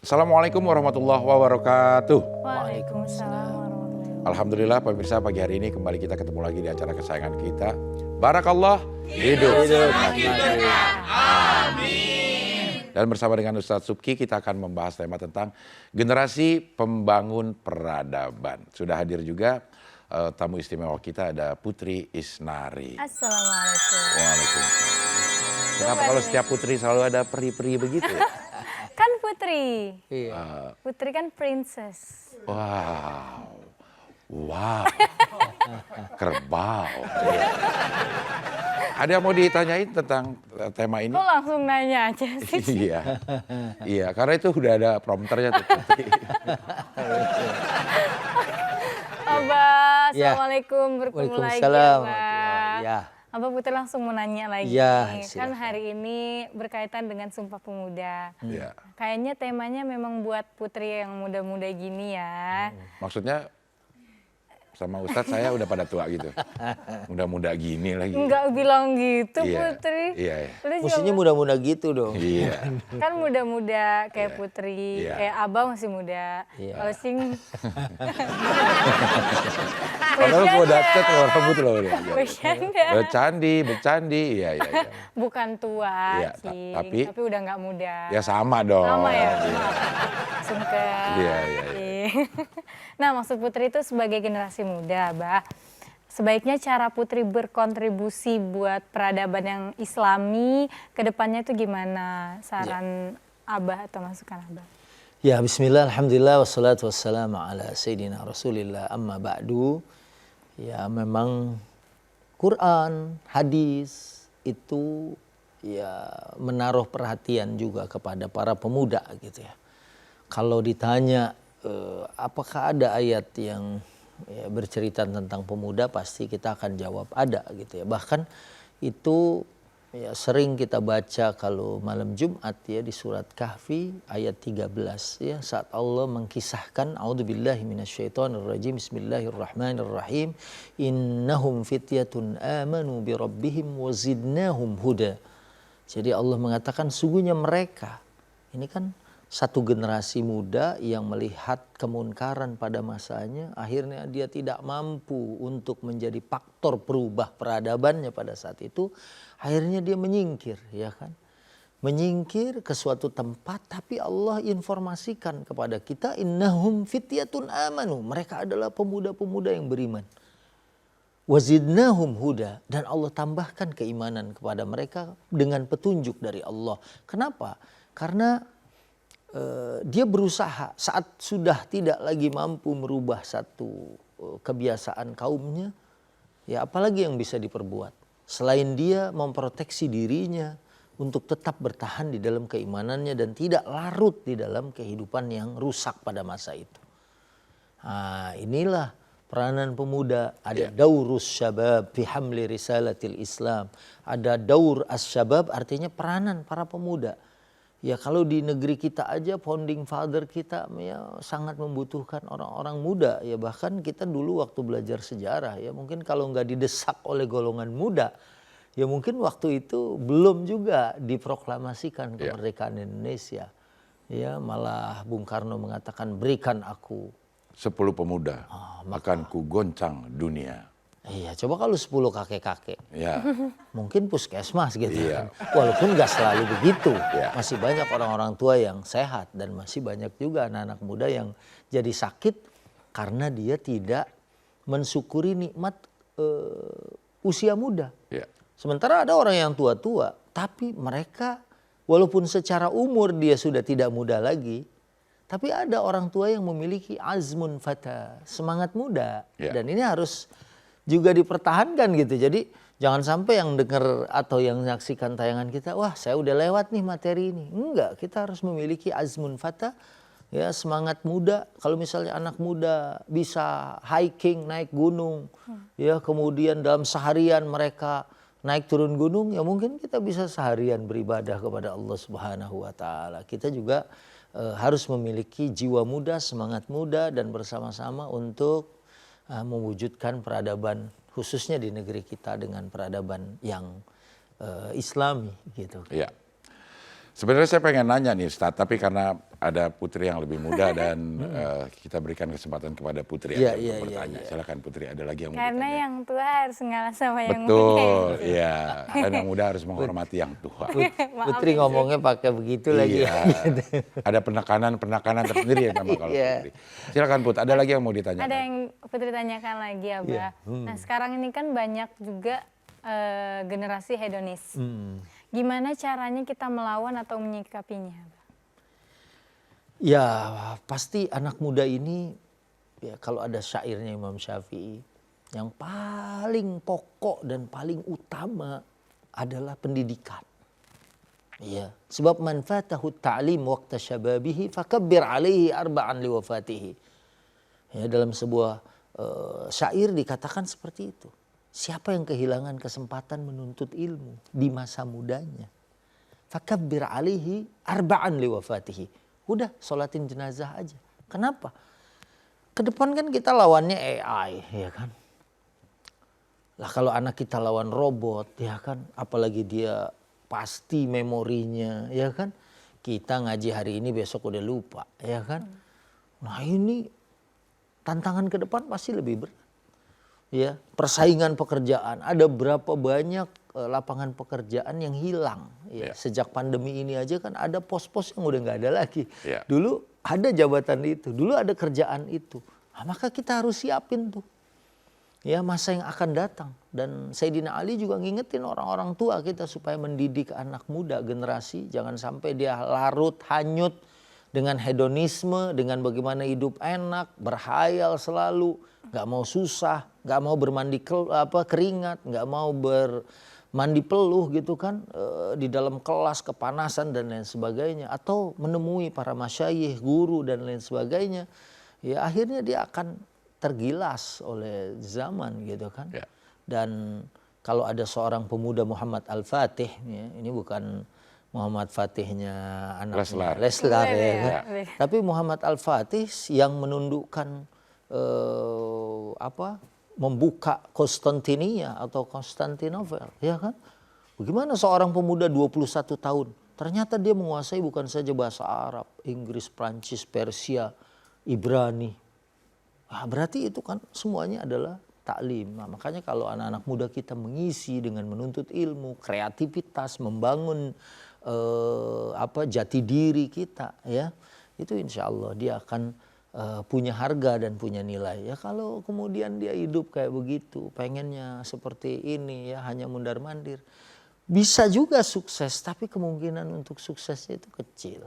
Assalamualaikum warahmatullahi wabarakatuh. Waalaikumsalam warahmatullahi wabarakatuh. Alhamdulillah pemirsa, pagi hari ini kembali kita ketemu lagi di acara kesayangan kita. Barakallah hidup. Amin. Dan bersama dengan Ustadz Subki kita akan membahas tema tentang generasi pembangun peradaban. Sudah hadir juga tamu istimewa kita, ada Putri Isnari. Assalamualaikum. Waalaikumsalam. Kenapa kalau setiap putri selalu ada peri-peri begitu ya? Kan putri. Iya. Putri kan princess. Wow. Wow. Kerbau. Ada yang mau ditanyain tentang tema ini? Kok langsung nanya aja sih? Iya. Iya, karena itu udah ada prompternya tuh. Abah, Ya. Assalamualaikum, bertemu lagi Waalaikumsalam. Abah. Ya. Abah Putri langsung mau nanya lagi Ya, nih. Kan silakan. hari ini berkaitan dengan Sumpah Pemuda. Iya. Kayaknya temanya memang buat putri yang muda-muda gini ya. Maksudnya sama Ustadz saya udah pada tua gitu. Muda-muda gini lagi. Enggak bilang gitu Iya. Putri. Iya, iya. Lu juga Mestinya muda-muda gitu dong. Iya. kan muda-muda kayak Putri, Iya. kayak Abah masih muda. Iya. Kalau Sing Padahal gua dapet keluar rambut loh. bercanda. Bercandi. Iya. Bukan tua, Iya, Cing. tapi- Tapi udah nggak muda. Ya sama dong. Sama ya? Iya. Sungkem. Iya. Nah, maksud Putri itu sebagai generasi muda, Abah. Sebaiknya cara Putri berkontribusi buat peradaban yang Islami ke depannya itu gimana? Saran Abah atau masukan Abah? Ya, bismillah, alhamdulillah, wassalatu wassalamu ala sayyidina rasulillah, amma ba'du. Ya, memang Quran, hadis itu ya menaruh perhatian juga kepada para pemuda gitu ya. Kalau ditanya apakah ada ayat yang ya, bercerita tentang pemuda, pasti kita akan jawab ada gitu ya. Bahkan itu ya sering kita baca kalau malam Jumat ya di surat Kahfi ayat 13 ya, saat Allah mengkisahkan a'udzubillahi minasyaitonirrajim bismillahirrahmanirrahim innahum fityatun amanu birabbihim wazidnahum huda. Jadi Allah mengatakan sungguhnya mereka ini kan satu generasi muda yang melihat kemunkaran pada masanya, akhirnya dia tidak mampu untuk menjadi faktor perubah peradabannya pada saat itu, akhirnya dia menyingkir, ya kan? Menyingkir ke suatu tempat, tapi Allah informasikan kepada kita innahum fityatun amanu, mereka adalah pemuda-pemuda yang beriman. Wazidnahum huda, dan Allah tambahkan keimanan kepada mereka dengan petunjuk dari Allah. Kenapa? Karena dia berusaha saat sudah tidak lagi mampu merubah satu kebiasaan kaumnya, ya apalagi yang bisa diperbuat selain dia memproteksi dirinya untuk tetap bertahan di dalam keimanannya dan tidak larut di dalam kehidupan yang rusak pada masa itu. Nah, inilah peranan pemuda. Ada daurus syabab fi hamli risalatil Islam, ada daur as-syabab, artinya peranan para pemuda. Ya kalau di negeri kita aja founding father kita ya sangat membutuhkan orang-orang muda ya, bahkan kita dulu waktu belajar sejarah ya mungkin kalau nggak didesak oleh golongan muda ya mungkin waktu itu belum juga diproklamasikan kemerdekaan Indonesia ya, malah Bung Karno mengatakan berikan aku 10 pemuda akan ku goncang dunia. Iya, coba kalau 10 kakek-kakek, Ya. mungkin puskesmas gitu Iya. kan. Walaupun nggak selalu begitu, Iya. masih banyak orang-orang tua yang sehat dan masih banyak juga anak-anak muda yang jadi sakit karena dia tidak mensyukuri nikmat usia muda. Ya. Sementara ada orang yang tua-tua, tapi mereka walaupun secara umur dia sudah tidak muda lagi, tapi ada orang tua yang memiliki azmun fata, semangat muda. Ya. Dan ini harus juga dipertahankan gitu. Jadi jangan sampai yang dengar atau yang menyaksikan tayangan kita, wah saya udah lewat nih materi ini. Enggak, kita harus memiliki azmun fata, ya semangat muda. Kalau misalnya anak muda bisa hiking, naik gunung, ya kemudian dalam seharian mereka naik turun gunung, ya mungkin kita bisa seharian beribadah kepada Allah Subhanahu wa taala. Kita juga harus memiliki jiwa muda, semangat muda dan bersama-sama untuk mewujudkan peradaban khususnya di negeri kita dengan peradaban yang Islami gitu. Ya. Sebenarnya saya pengen nanya nih Ustaz, tapi karena ada Putri yang lebih muda dan kita berikan kesempatan kepada Putri Iya, aja iya, untuk iya, bertanya. iya. Silakan Putri, ada lagi yang mau Karena ditanya? yang tua harus ngalah sama yang muda. Betul, iya. Dan yang muda harus menghormati yang tua. Maaf Putri ya, ngomongnya pakai begitu lagi. Iya. Ada penekanan tersendiri ya memang kalau Iya. Putri. Silakan Put, ada lagi yang mau ditanyakan? Ada yang Putri tanyakan lagi ya, Bah. Nah, sekarang ini kan banyak juga generasi hedonis. Gimana caranya kita melawan atau menyikapinya, Bah? Ya pasti anak muda ini, ya kalau ada syairnya Imam Syafi'i, yang paling pokok dan paling utama adalah pendidikan. Ya, sebab man fatahu ta'lim waqta syababihi fakabbir alaihi arba'an liwafatihi. Ya, dalam sebuah syair dikatakan seperti itu. Siapa yang kehilangan kesempatan menuntut ilmu di masa mudanya, fakabbir alaihi arba'an liwafatihi. Udah, sholatin jenazah aja. Kenapa? Ke depan kan kita lawannya AI, ya kan? Lah kalau anak kita lawan robot, ya kan? Apalagi dia pasti memorinya, ya kan? Kita ngaji hari ini besok udah lupa, ya kan? Nah ini tantangan ke depan pasti lebih berat. Ya, persaingan pekerjaan, ada berapa banyak lapangan pekerjaan yang hilang ya. Sejak pandemi ini aja kan ada pos-pos yang udah nggak ada lagi. Dulu ada jabatan itu, dulu ada kerjaan itu. Nah, maka kita harus siapin tuh ya masa yang akan datang. Dan Sayyidina Ali juga ngingetin orang-orang tua kita supaya mendidik anak muda generasi, jangan sampai dia larut hanyut dengan hedonisme, dengan bagaimana hidup enak, berhayal selalu, nggak mau susah, nggak mau bermandi keringat, nggak mau bermandi peluh gitu kan, di dalam kelas kepanasan dan lain sebagainya, atau menemui para masyayikh, guru dan lain sebagainya, ya akhirnya dia akan tergilas oleh zaman gitu kan. Dan kalau ada seorang pemuda Muhammad Al-Fatih, ya, ini bukan Muhammad Fatihnya anak Leslar ya kan? Tapi Muhammad Al-Fatih yang menundukkan membuka Konstantinia atau Konstantinopel, ya kan? Bagaimana seorang pemuda 21 tahun ternyata dia menguasai bukan saja bahasa Arab, Inggris, Prancis, Persia, Ibrani. Nah, berarti itu kan semuanya adalah taklim. Nah, makanya kalau anak-anak muda kita mengisi dengan menuntut ilmu, kreativitas, membangun jati diri kita, ya itu insya Allah dia akan punya harga dan punya nilai. Ya kalau kemudian dia hidup kayak begitu, pengennya seperti ini ya hanya mundar-mandir, bisa juga sukses, tapi kemungkinan untuk suksesnya itu kecil.